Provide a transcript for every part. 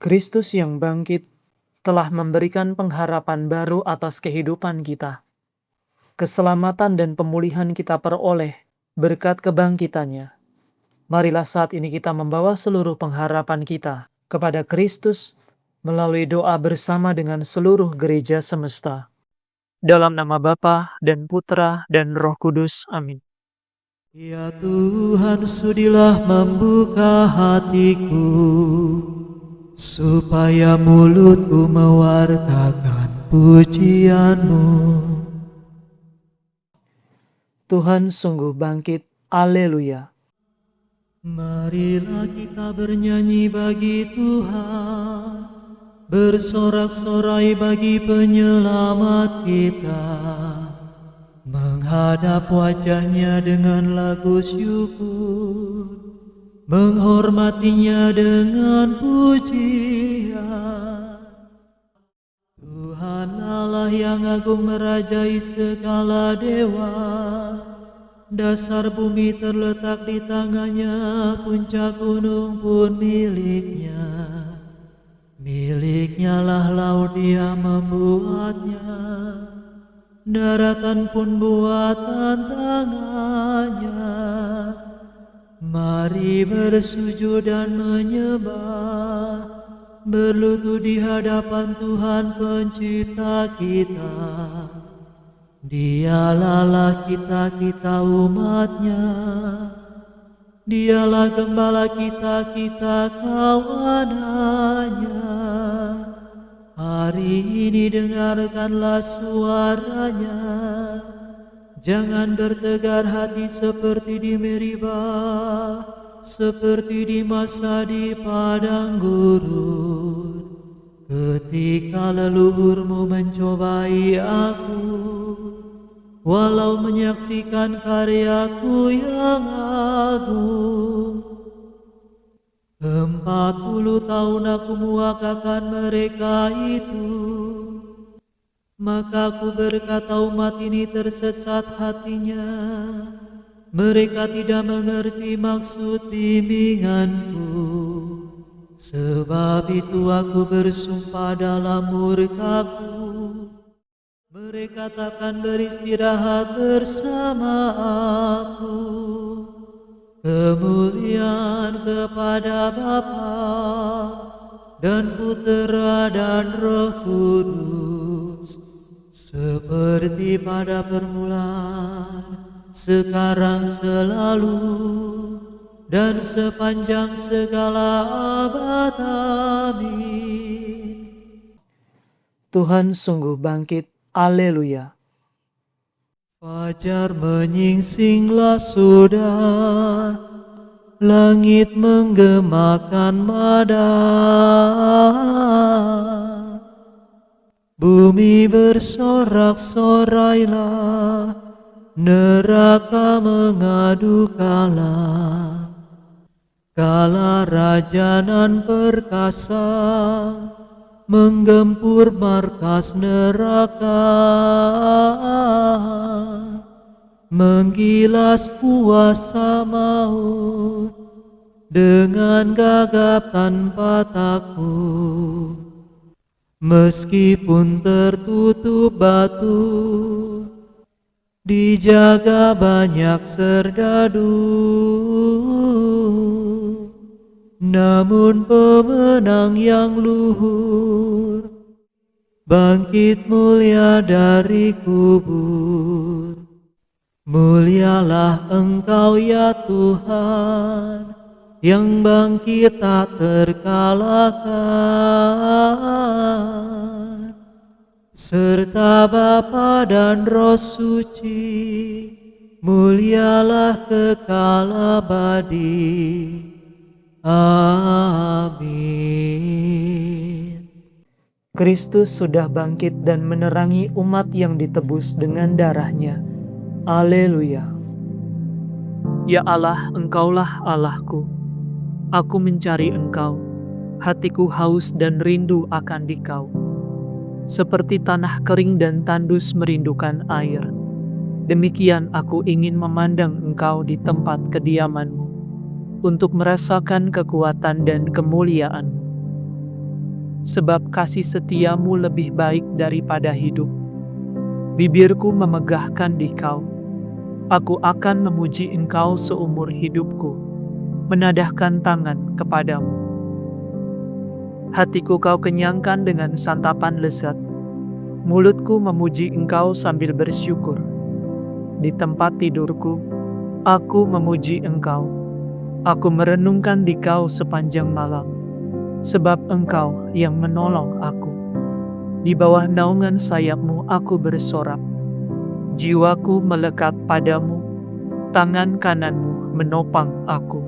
Kristus yang bangkit telah memberikan pengharapan baru atas kehidupan kita. Keselamatan dan pemulihan kita peroleh berkat kebangkitannya. Marilah saat ini kita membawa seluruh pengharapan kita kepada Kristus melalui doa bersama dengan seluruh gereja semesta. Dalam nama Bapa dan Putra dan Roh Kudus. Amin. Ya Tuhan, sudilah membuka hatiku, supaya mulutku mewartakan pujian-Mu. Tuhan sungguh bangkit. Haleluya. Marilah kita bernyanyi bagi Tuhan, bersorak-sorai bagi penyelamat kita, menghadap wajah-Nya dengan lagu syukur, menghormatinya dengan pujian. Tuhan Allah yang agung merajai segala dewa, dasar bumi terletak di tangannya, puncak gunung pun miliknya. Miliknya lah laut, Dia membuatnya, daratan pun buatan tangannya. Mari bersujud dan menyembah, berlutut di hadapan Tuhan pencipta kita. Dialah Allah kita umat-Nya, Dialah gembala kita kawanannya. Hari ini dengarkanlah suaranya, jangan bertegar hati seperti di Meribah, seperti di masa di padang gurun, ketika leluhurmu mencobai aku, walau menyaksikan karyaku yang agung. 40 tahun aku muakakan mereka itu, maka aku berkata umat ini tersesat hatinya, mereka tidak mengerti maksud bimbinganku. Sebab itu aku bersumpah dalam murkaku, mereka takkan beristirahat bersama aku. Kemuliaan kepada Bapa dan Putera dan Roh Kudus, seperti pada permulaan, sekarang, selalu, dan sepanjang segala abad. Amin. Tuhan sungguh bangkit. Haleluya. Fajar menyingsinglah sudah, langit menggemakan madan, bumi bersorak-sorailah, neraka mengadu kalah. Kala raja nan perkasa menggempur markas neraka, menggilas kuasa maut dengan gagap tanpa takut. Meskipun tertutup batu, dijaga banyak serdadu, namun pemenang yang luhur bangkit mulia dari kubur. Mulialah Engkau ya Tuhan, yang bangkit tak terkalahkan, serta Bapa dan Roh Suci, mulialah kekal abadi. Amin. Kristus sudah bangkit dan menerangi umat yang ditebus dengan darah-Nya. Haleluya. Ya Allah, Engkaulah Allahku. Aku mencari Engkau. Hatiku haus dan rindu akan Dikau. Seperti tanah kering dan tandus merindukan air, demikian aku ingin memandang Engkau di tempat kediaman-Mu, untuk merasakan kekuatan dan kemuliaan-Mu. sebab kasih setiamu lebih baik daripada hidup. Bibirku memegahkan Dikau. Aku akan memuji Engkau seumur hidupku, menadahkan tangan kepadamu. Hatiku Kau kenyangkan dengan santapan lezat. Mulutku memuji Engkau sambil bersyukur. Di tempat tidurku, aku memuji Engkau. Aku merenungkan Dikau sepanjang malam, sebab Engkau yang menolong aku. Di bawah naungan sayap-Mu aku bersorak. Jiwaku melekat padamu, tangan kanan-Mu menopang aku.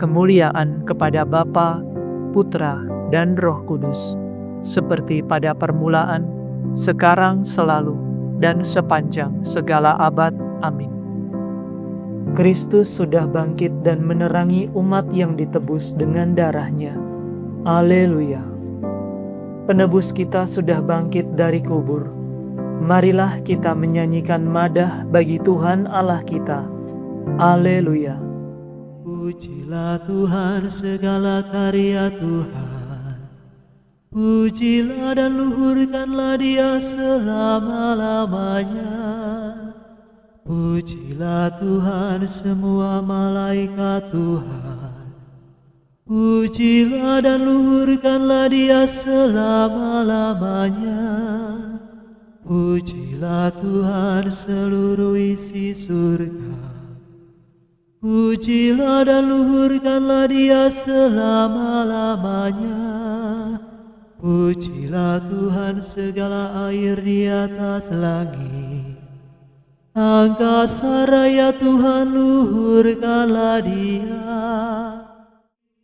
Kemuliaan kepada Bapa, Putra, dan Roh Kudus, seperti pada permulaan, sekarang, selalu, dan sepanjang segala abad. Amin. Kristus sudah bangkit dan menerangi umat yang ditebus dengan darah-Nya. Haleluya. Penebus kita sudah bangkit dari kubur. Marilah kita menyanyikan madah bagi Tuhan Allah kita. Haleluya. Pujilah Tuhan segala karya Tuhan. Pujilah dan luhurkanlah Dia selama-lamanya. Pujilah Tuhan semua malaikat Tuhan. Pujilah dan luhurkanlah Dia selama-lamanya. Pujilah Tuhan seluruh isi surga. Pujilah dan luhurkanlah Dia selama-lamanya. Pujilah Tuhan segala air di atas langit. Angkasa raya Tuhan luhurkanlah Dia.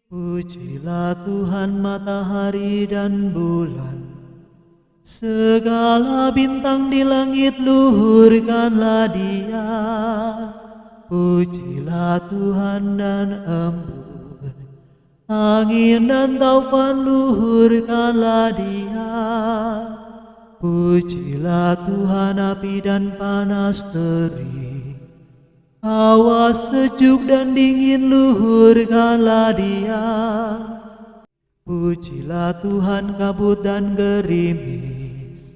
Pujilah Tuhan matahari dan bulan. Segala bintang di langit luhurkanlah Dia. Pujilah Tuhan dan embun, angin dan taufan luhurkanlah Dia. Pujilah Tuhan api dan panas terik, hawa sejuk dan dingin luhurkanlah Dia. Pujilah Tuhan kabut dan gerimis,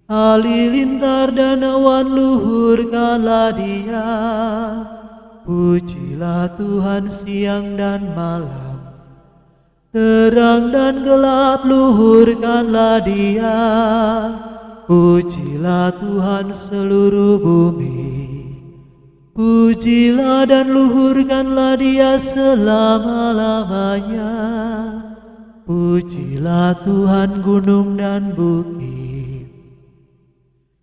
halilintar dan awan luhurkanlah Dia. Pujilah Tuhan siang dan malam, terang dan gelap luhurkanlah Dia. Pujilah Tuhan seluruh bumi. Pujilah dan luhurkanlah Dia selama-lamanya. Pujilah Tuhan gunung dan bukit.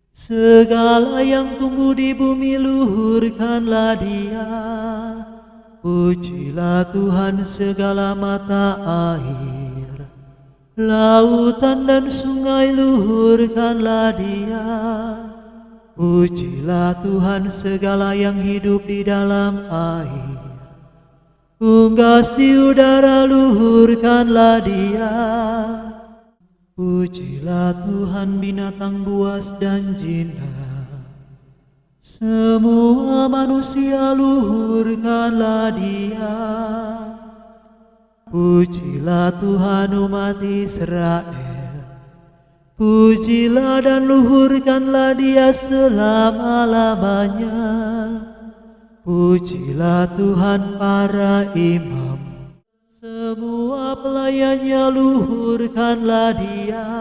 Segala yang tumbuh di bumi luhurkanlah Dia. Pujilah Tuhan segala mata air. Lautan dan sungai luhurkanlah Dia. Pujilah Tuhan segala yang hidup di dalam air. Unggas di udara luhurkanlah Dia. Pujilah Tuhan binatang buas dan jinak. Semua manusia luhurkanlah Dia. Pujilah Tuhan umat Israel. Pujilah dan luhurkanlah Dia selama-lamanya. Pujilah Tuhan para imam, semua pelayannya luhurkanlah Dia.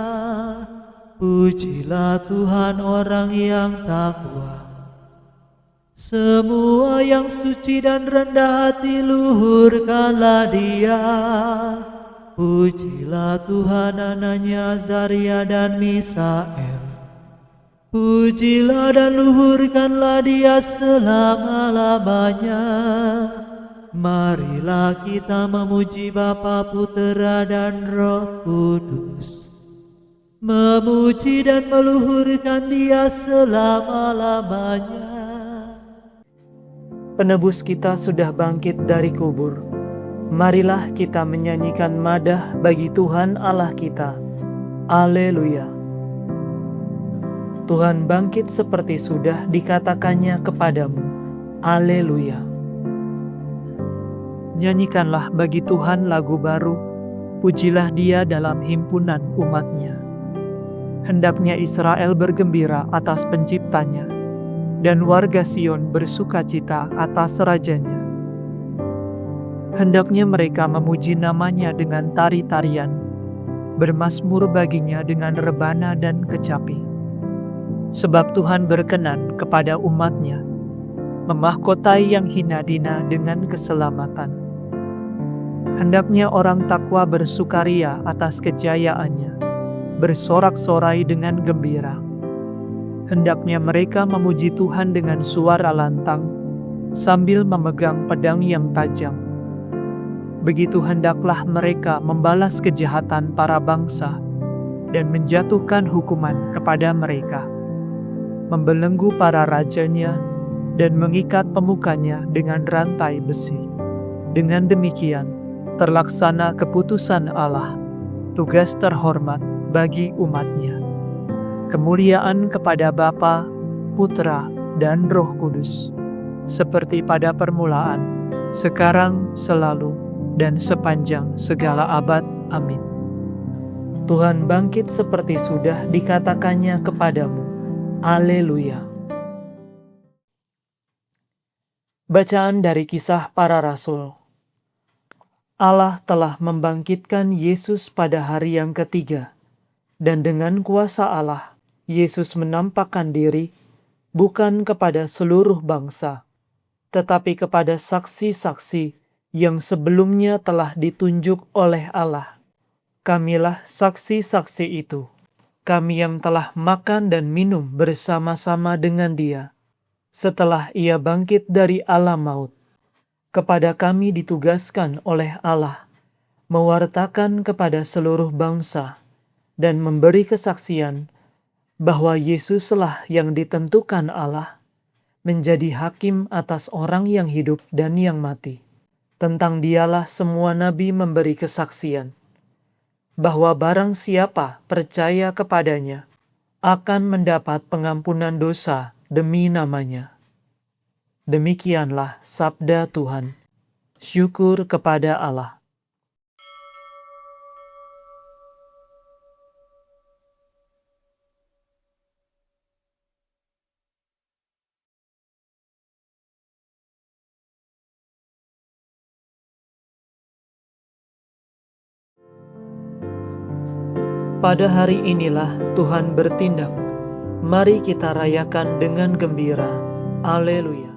Pujilah Tuhan orang yang takwa, semua yang suci dan rendah hati luhurkanlah Dia. Pujilah Tuhan anaknya Zaria dan Misael. Pujilah dan luhurkanlah Dia selama-lamanya. Marilah kita memuji Bapa, Putera, dan Roh Kudus. Memuji dan meluhurkan Dia selama-lamanya. Penebus kita sudah bangkit dari kubur. Marilah kita menyanyikan madah bagi Tuhan Allah kita. Haleluya. Tuhan bangkit seperti sudah dikatakannya kepadamu. Haleluya. Nyanyikanlah bagi Tuhan lagu baru. Pujilah Dia dalam himpunan umat-Nya. Hendaknya Israel bergembira atas penciptanya, dan warga Sion bersukacita atas rajanya. Hendaknya mereka memuji namanya dengan tari-tarian, bermazmur baginya dengan rebana dan kecapi. Sebab Tuhan berkenan kepada umat-Nya, memahkotai yang hina dina dengan keselamatan. Hendaknya orang takwa bersukaria atas kejayaannya, bersorak-sorai dengan gembira. Hendaknya mereka memuji Tuhan dengan suara lantang, sambil memegang pedang yang tajam. Begitu hendaklah mereka membalas kejahatan para bangsa dan menjatuhkan hukuman kepada mereka, membelenggu para rajanya dan mengikat pemukanya dengan rantai besi. Dengan demikian, terlaksana keputusan Allah, tugas terhormat bagi umat-Nya. Kemuliaan kepada Bapa, Putra, dan Roh Kudus, seperti pada permulaan, sekarang, selalu, dan sepanjang segala abad. Amin. Tuhan bangkit seperti sudah dikatakannya kepadamu. Haleluya. Bacaan dari Kisah Para Rasul. Allah telah membangkitkan Yesus pada hari yang ketiga, dan dengan kuasa Allah, Yesus menampakkan diri bukan kepada seluruh bangsa, tetapi kepada saksi-saksi yang sebelumnya telah ditunjuk oleh Allah. Kamilah saksi-saksi itu, kami yang telah makan dan minum bersama-sama dengan Dia, setelah Ia bangkit dari alam maut. Kepada kami ditugaskan oleh Allah, mewartakan kepada seluruh bangsa, dan memberi kesaksian bahwa Yesuslah yang ditentukan Allah, menjadi hakim atas orang yang hidup dan yang mati. Tentang Dialah semua nabi memberi kesaksian, bahwa barang siapa percaya kepadanya, akan mendapat pengampunan dosa demi namanya. Demikianlah sabda Tuhan. Syukur kepada Allah. Pada hari inilah Tuhan bertindak. Mari kita rayakan dengan gembira. Haleluya.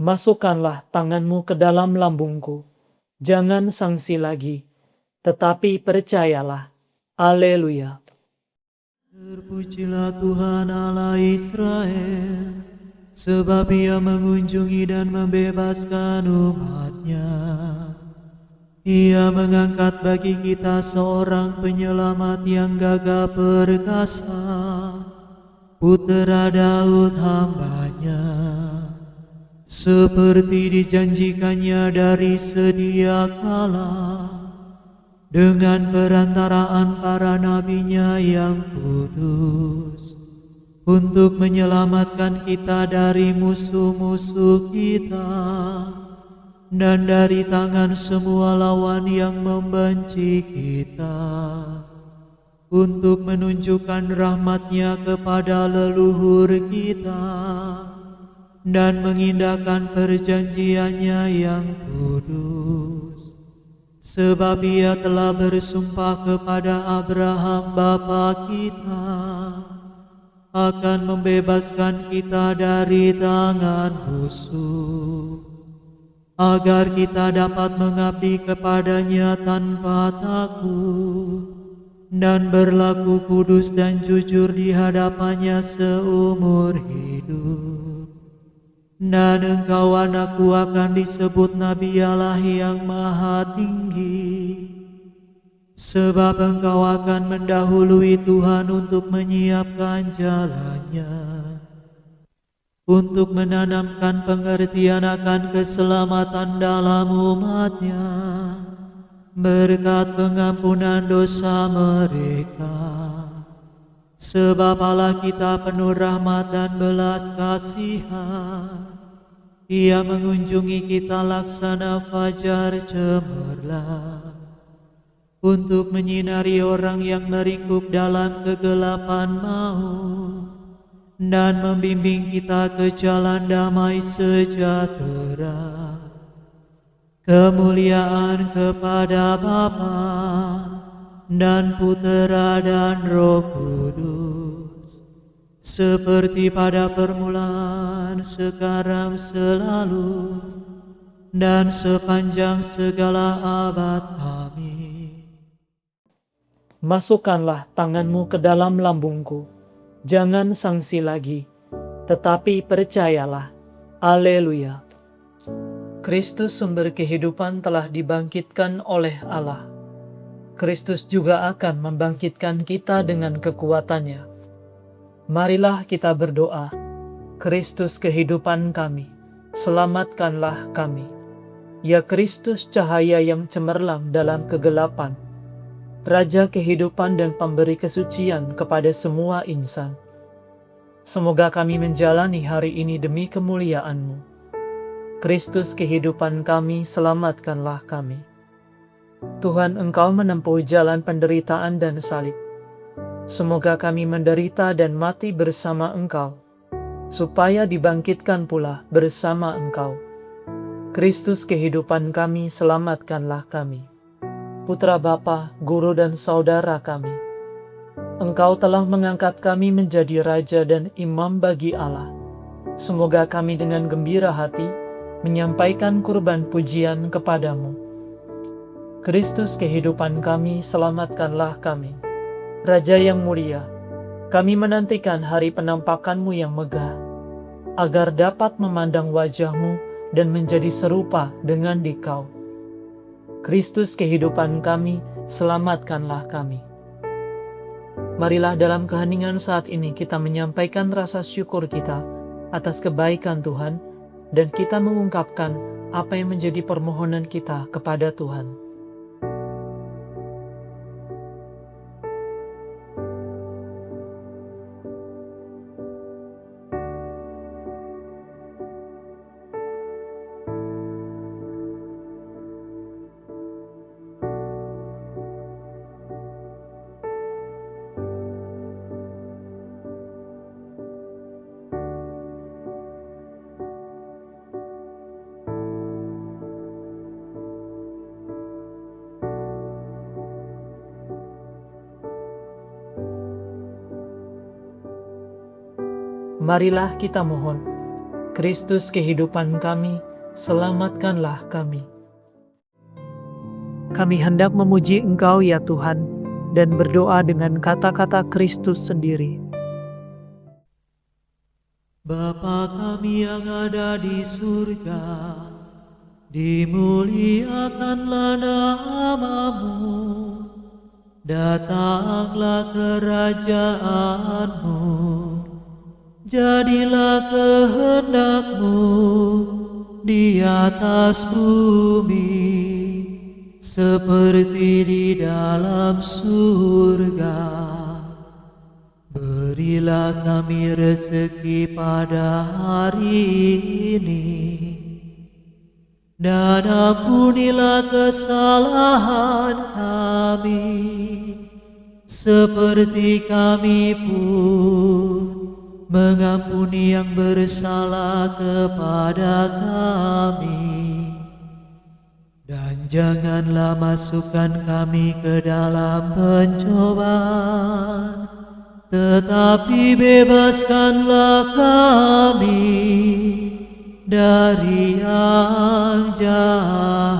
Masukkanlah tanganmu ke dalam lambungku. Jangan sangsi lagi, tetapi percayalah. Haleluya. Terpujilah Tuhan Allah Israel, sebab Ia mengunjungi dan membebaskan umat-Nya. Ia mengangkat bagi kita seorang penyelamat yang gagah perkasa, Putera Daud hamba-Nya. Seperti dijanjikannya dari sedia kala, dengan perantaraan para nabi-Nya yang kudus, untuk menyelamatkan kita dari musuh-musuh kita, dan dari tangan semua lawan yang membenci kita, untuk menunjukkan rahmat-Nya kepada leluhur kita, dan mengindahkan perjanjian-Nya yang kudus. Sebab Ia telah bersumpah kepada Abraham bapa kita, akan membebaskan kita dari tangan musuh, agar kita dapat mengabdi kepada-Nya tanpa takut, dan berlaku kudus dan jujur di hadapan-Nya seumur hidup. Dan engkau anakku akan disebut Nabi Allah yang Maha Tinggi, sebab engkau akan mendahului Tuhan untuk menyiapkan jalan-Nya, untuk menanamkan pengertian akan keselamatan dalam umat-Nya, berkat pengampunan dosa mereka. Sebab Allah kita penuh rahmat dan belas kasihan, Ia mengunjungi kita laksana fajar cemerlang, untuk menyinari orang yang meringkuk dalam kegelapan maut, dan membimbing kita ke jalan damai sejahtera. Kemuliaan kepada Bapa dan Putera dan Roh Kudus, seperti pada permulaan, sekarang, selalu, dan sepanjang segala abad. Amin. Masukkanlah tanganmu ke dalam lambungku, jangan sangsi lagi, tetapi percayalah. Haleluya. Kristus sumber kehidupan telah dibangkitkan oleh Allah. Kristus juga akan membangkitkan kita dengan kekuatannya. Marilah kita berdoa. Kristus kehidupan kami, selamatkanlah kami. Ya Kristus, cahaya yang cemerlang dalam kegelapan, Raja kehidupan dan pemberi kesucian kepada semua insan. Semoga kami menjalani hari ini demi kemuliaan-Mu. Kristus kehidupan kami, selamatkanlah kami. Tuhan, Engkau menempuh jalan penderitaan dan salib. Semoga kami menderita dan mati bersama Engkau, supaya dibangkitkan pula bersama Engkau. Kristus kehidupan kami, selamatkanlah kami. Putra Bapa, Guru dan Saudara kami, Engkau telah mengangkat kami menjadi Raja dan Imam bagi Allah. Semoga kami dengan gembira hati menyampaikan kurban pujian kepadamu. Kristus kehidupan kami, selamatkanlah kami. Raja yang mulia, kami menantikan hari penampakan-Mu yang megah, agar dapat memandang wajah-Mu dan menjadi serupa dengan Dikau. Kristus kehidupan kami, selamatkanlah kami. Marilah dalam keheningan saat ini kita menyampaikan rasa syukur kita atas kebaikan Tuhan, dan kita mengungkapkan apa yang menjadi permohonan kita kepada Tuhan. Marilah kita mohon. Kristus kehidupan kami, selamatkanlah kami. Kami hendak memuji Engkau ya Tuhan, dan berdoa dengan kata-kata Kristus sendiri. Bapa kami yang ada di surga, dimuliakanlah nama-Mu, datanglah kerajaan-Mu, jadilah kehendak-Mu di atas bumi, seperti di dalam surga. Berilah kami rezeki pada hari ini, dan ampunilah kesalahan kami, seperti kami pun mengampuni yang bersalah kepada kami. Dan janganlah masukkan kami ke dalam pencobaan, tetapi bebaskanlah kami dari yang jahat.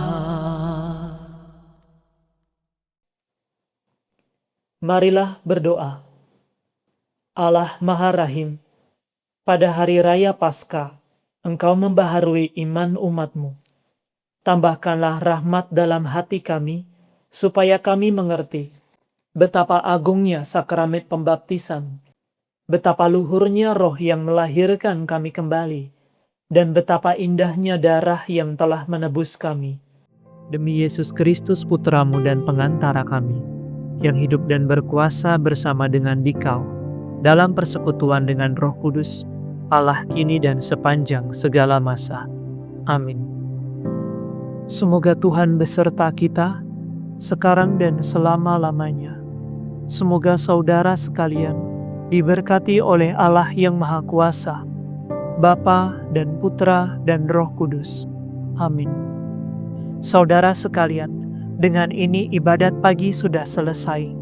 Marilah berdoa. Allah Maha Rahim, pada hari raya Paskah, Engkau membaharui iman umat-Mu. Tambahkanlah rahmat dalam hati kami, supaya kami mengerti betapa agungnya sakramen pembaptisan, betapa luhurnya roh yang melahirkan kami kembali, dan betapa indahnya darah yang telah menebus kami. Demi Yesus Kristus Putra-Mu dan pengantara kami, yang hidup dan berkuasa bersama dengan Dikau, dalam persekutuan dengan Roh Kudus, Allah kini dan sepanjang segala masa. Amin. Semoga Tuhan beserta kita, sekarang dan selama-lamanya. Semoga saudara sekalian diberkati oleh Allah yang Maha Kuasa, Bapa dan Putra dan Roh Kudus. Amin. Saudara sekalian, dengan ini ibadat pagi sudah selesai.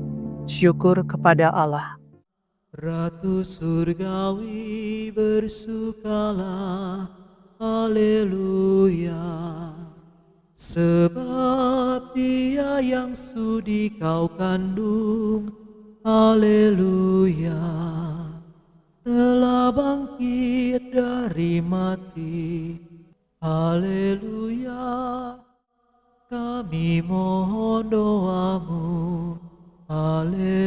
Syukur kepada Allah. Ratu surgawi bersukalah, haleluya. Sebab Dia yang sudi kau kandung, haleluya, telah bangkit dari mati, haleluya. Kami mohon doamu, haleluya.